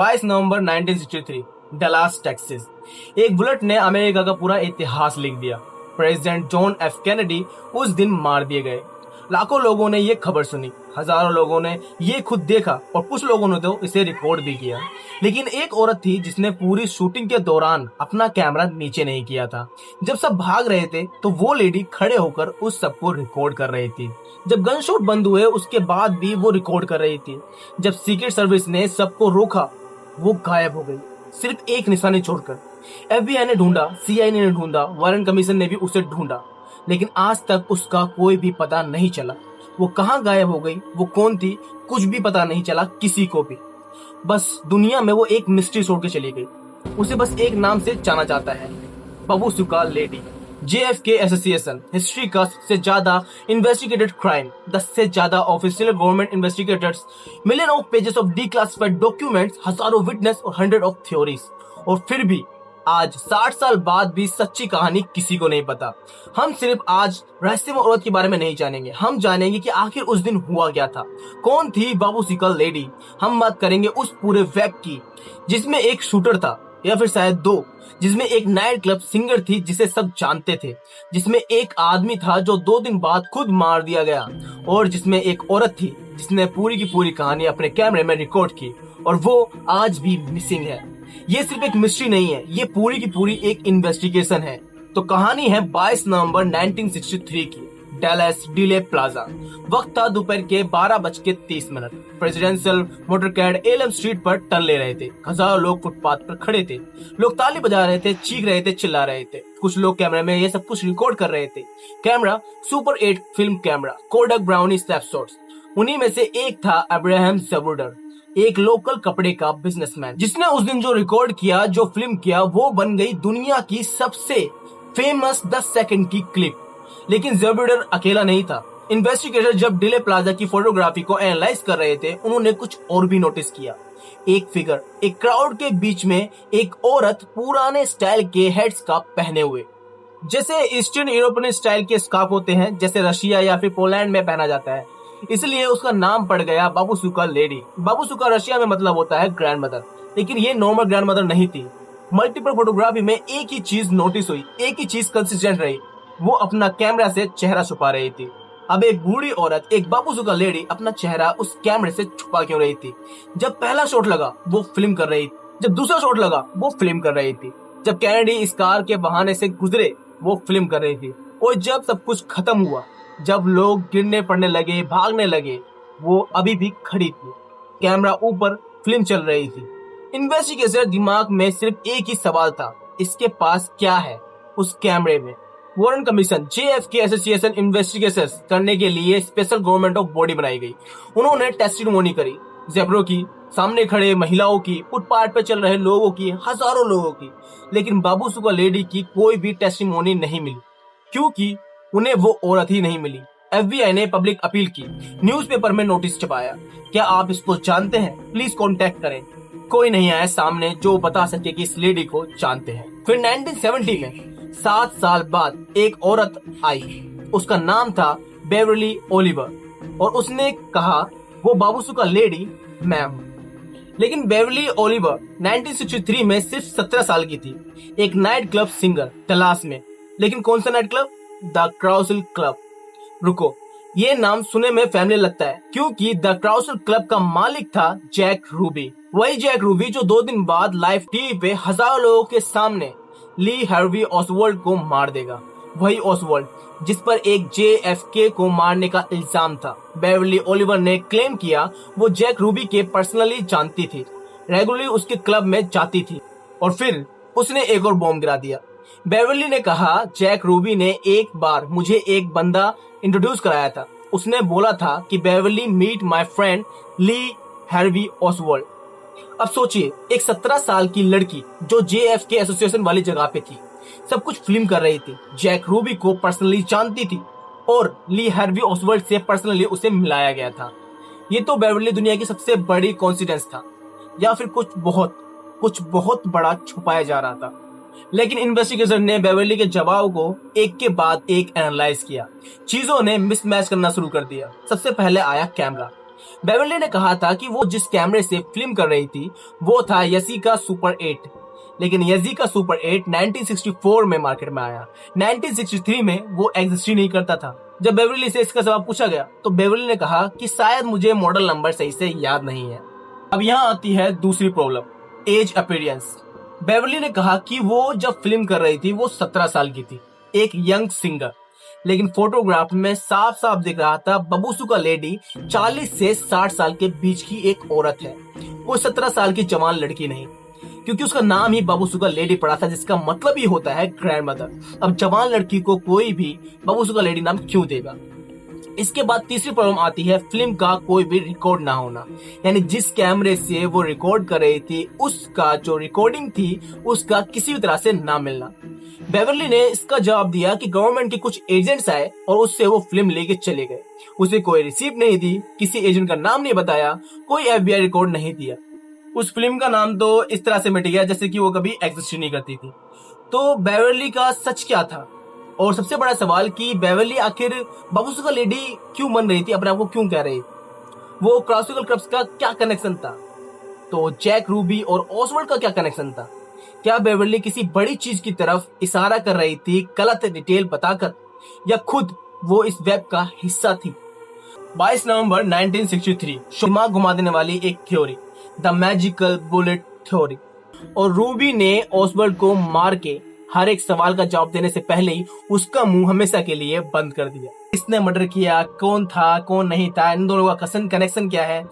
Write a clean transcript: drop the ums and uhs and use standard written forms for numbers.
22 नवंबर 1963 Dallas Texas. एक bullet ने America का पूरा इतिहास लिख दिया। प्रेसिडेंट जॉन एफ कैनेडी उस दिन मार दिए गए। लाखों लोगों ने ये खबर सुनी, हजारों लोगों ने ये खुद देखा और कुछ लोगों ने तो इसे रिकॉर्ड भी किया। लेकिन एक औरत थी जिसने पूरी शूटिंग के दौरान अपना कैमरा नीचे नहीं किया था। जब सब भाग रहे थे तो वो लेडी खड़े होकर उस सबको रिकॉर्ड कर रही थी। जब गन शॉट बंद हुए उसके बाद भी वो रिकॉर्ड कर रही थी। जब सीक्रेट सर्विस ने सबको रोका, वो गायब हो गई, सिर्फ एक निशानी छोड़कर। एफबीआई ने ढूंढा, सीआईए ने ढूंढा, वारन कमीशन ने भी उसे ढूंढा, लेकिन आज तक उसका कोई भी पता नहीं चला। वो कहाँ गायब हो गई, वो कौन थी, कुछ भी पता नहीं चला किसी को भी। बस दुनिया में वो एक मिस्ट्री छोड़ के चली गई। उसे बस एक नाम से जाना जाता है, babushka lady. JFK assassination history का सबसे ज्यादा इन्वेस्टिगेटेड क्राइम, 10 से ज्यादा official government investigators, million of pages of declassified documents, हजारों विटनेस और 100 ऑफ थ्योरीज। और फिर भी आज 60 साल बाद भी सच्ची कहानी किसी को नहीं पता। हम सिर्फ आज रहस्यमय औरत के बारे में नहीं जानेंगे, हम जानेंगे कि आखिर उस दिन हुआ क्या था, कौन थी बाबूसुका लेडी। हम बात करेंगे उस पूरे वेब की जिसमें एक शूटर था, या फिर शायद दो, जिसमें एक नाइट क्लब सिंगर थी जिसे सब जानते थे, जिसमें एक आदमी था जो 2 दिन बाद खुद मार दिया गया, और जिसमें एक औरत थी जिसने पूरी की पूरी कहानी अपने कैमरे में रिकॉर्ड की और वो आज भी मिसिंग है। ये सिर्फ एक मिस्ट्री नहीं है, ये पूरी की पूरी एक इन्वेस्टिगेशन है। तो कहानी है 22 नवंबर 1963 की, डैलस डिले प्लाजा। वक्त था दोपहर के 12:30। प्रेसिडेंशियल मोटरकैड एलम स्ट्रीट पर टर्न ले रहे थे। हजारों लोग फुटपाथ पर खड़े थे। लोग ताली बजा रहे थे, चीख रहे थे, चिल्ला रहे थे। कुछ लोग कैमरे में ये सब कुछ रिकॉर्ड कर रहे थे। Camera super 8 film camera, Kodak brownie snapshots. उन्हीं में से एक था अब्राहम ज़बूडर, एक लोकल कपड़े का बिजनेसमैन, जिसने उस दिन जो रिकॉर्ड किया, जो फिल्म किया, वो बन गई दुनिया की सबसे फेमस 10 सेकंड की क्लिप। लेकिन ज़बूडर अकेला नहीं था। इन्वेस्टिगेटर जब डिले प्लाजा की फोटोग्राफी को एनालाइज कर रहे थे, उन्होंने कुछ और भी नोटिस किया। एक फिगर, एक क्राउड के बीच में एक औरत पुराने स्टाइल के हेड स्कार्फ पहने हुए, जैसे ईस्टर्न यूरोपियन स्टाइल के स्कार्फ होते हैं, जैसे रशिया या फिर पोलैंड में पहना जाता है। इसलिए उसका नाम पड़ गया बाबूसुका लेडी। बाबूसुका रशिया में मतलब होता है ग्रैंड मदर, लेकिन ये नॉर्मल ग्रैंड मदर नहीं थी। मल्टीपल फोटोग्राफी में एक ही चीज नोटिस हुई, एक ही चीज कंसिस्टेंट रही, वो अपना कैमरा से चेहरा छुपा रही थी। अब एक बूढ़ी औरत, एक बाबूसुका लेडी, अपना चेहरा उस कैमरे से छुपा क्यों रही थी? जब पहला शॉट लगा वो फिल्म कर रही थी, जब दूसरा शॉट लगा वो फिल्म कर रही थी, जब कैनेडी इस कार के बहाने से गुजरे वो फिल्म कर रही थी, और जब सब कुछ खत्म हुआ, जब लोग गिरने पड़ने लगे, भागने लगे, वो अभी भी खड़ी थी, कैमरा ऊपर, फिल्म चल रही थी। इन्वेस्टिगेटर दिमाग में सिर्फ एक ही सवाल था, इसके पास क्या है उस कैमरे में? वारन कमीशन, जेएफके एसोसिएशन इन्वेस्टिगेशंस करने के लिए स्पेशल गवर्नमेंट ऑफ बॉडी बनाई गई। उन्होंने टेस्टिमोनी करी, ज़ेब्रो की, सामने खड़े महिलाओं की, फुटपाथ पे चल रहे लोगों की, हजारों लोगों की, लेकिन बाबूसुका लेडी की कोई भी टेस्टिमोनी नहीं मिली, क्योंकि उन्हें वो औरत ही नहीं मिली। एफबीआई ने पब्लिक अपील की, न्यूज़पेपर में नोटिस छपाया, क्या आप इसको जानते हैं? प्लीज कांटेक्ट करें। कोई नहीं आया सामने जो बता सके कि इस लेडी को जानते हैं। फिर 1970 में 7 साल बाद एक औरत आई, उसका नाम था बेवरली ओलिवर, और उसने कहा वो बाबूसुका लेडी मैं हूँ। लेकिन बेवरली ओलिवर 1963 में सिर्फ 17 साल की थी, एक नाइट क्लब सिंगर डलास में। लेकिन कौन सा night club? The carousel club. रुको, ये नाम सुने में फैमिली लगता है, क्योंकि द क्राउसल क्लब का मालिक था जैक रूबी। वही जैक रूबी जो 2 दिन बाद लाइव टीवी पे हजारों लोगों के सामने ली हार्वी ऑसवाल्ड को मार देगा। वही ऑसवाल्ड जिस पर एक जेएफके को मारने का इल्जाम था। बेवरली ओलिवर ने क्लेम किया वो जैक रूबी के पर्सनली जानती थी, रेगुलरली उसके क्लब में जाती थी, और फिर उसने एक और बॉम्ब गिरा दिया। बेवरली ने कहा जैक रूबी ने एक बार मुझे एक बंदा इंट्रोड्यूस कराया था, उसने बोला था कि Beverly meet my friend Lee Harvey Oswald. अब सोचिए, एक 17 साल की लड़की जो जेएफके एसोसिएशन वाली जगह पे थी, सब कुछ फिल्म कर रही थी, जैक रूबी को पर्सनली जानती थी, और ली हार्वी ऑसवाल्ड से पर्सनली उसे मिलाया गया था। ये तो बेवरली दुनिया की सबसे बड़ी कोइंसिडेंस था, या फिर कुछ बहुत बड़ा छुपाया जा रहा था। लेकिन इन्वेस्टिगेटर ने बेवरली के जवाब को एक के बाद एक एनालाइज किया। चीजों ने मिसमैच करना शुरू कर दिया। सबसे पहले आया कैमरा। बेवर्ली ने कहा था कि वो जिस कैमरे से फिल्म कर रही थी वो था यशिका सुपर 8, लेकिन यशिका सुपर 8 1964 में मार्केट में आया। 1963 में वो एग्जिस्ट ही नहीं करता था। जब बेवर्ली से इसका जवाब पूछा गया तो बेवर्ली ने कहा कि शायद मुझे मॉडल नंबर सही से याद नहीं है। अब यहाँ आती है दूसरी प्रॉब्लम, एज अपीयरेंस। बेवर्ली ने कहा कि वो जब फिल्म कर रही थी वो 17 साल की थी, एक यंग सिंगर, लेकिन फोटोग्राफ में साफ साफ दिख रहा था बबूसुका लेडी 40 से 60 साल के बीच की एक औरत है, वो 17 साल की जवान लड़की नहीं, क्योंकि उसका नाम ही बबूसुका लेडी पड़ा था, जिसका मतलब ही होता है ग्रैंड मदर। अब जवान लड़की को कोई भी बबूसुका लेडी नाम क्यों देगा। इसके बाद तीसरी प्रॉब्लम आती है फिल्म का कोई भी रिकॉर्ड ना होना, यानी जिस कैमरे से वो रिकॉर्ड कर रही थी उसका जो रिकॉर्डिंग थी उसका किसी भी तरह से ना मिलना। बेवर्ली ने इसका जवाब दिया कि गवर्नमेंट के कुछ एजेंट्स आए और उससे वो फिल्म लेके चले गए, उसे कोई रिसीप्ट नहीं दी, किसी एजेंट का नाम नहीं बताया, कोई FBI रिकॉर्ड नहीं दिया। उस फिल्म का नाम तो इस तरह से मिट गया जैसे कि वो कभी एग्जिस्ट नहीं करती थी। तो बेवर्ली का सच क्या था, और सबसे बड़ा सवाल कि बेवर्ली आखिर बबूसुका लेडी क्यों बन रही थी, अपने आप को क्यों कह रही थी, वो क्लासिकल क्लब्स का क्या कनेक्शन था, तो जैक रूबी और ऑसवर्ल्ड का क्या कनेक्शन था, क्या बेवर्ली किसी बड़ी चीज की तरफ इशारा कर रही थी गलत डिटेल बताकर, या खुद वो इस वेब का हिस्सा थी। 22 नवंबर 1963 दिमाग घुमा देने वाली एक theory, the magical bullet theory, और रूबी ने ऑसवर्ल्ड को मार के हर एक सवाल का जवाब देने से पहले ही उसका मुंह हमेशा के लिए बंद कर दिया। किसने मर्डर किया, कौन था कौन नहीं था, इन दोनों का कनेक्शन क्या है,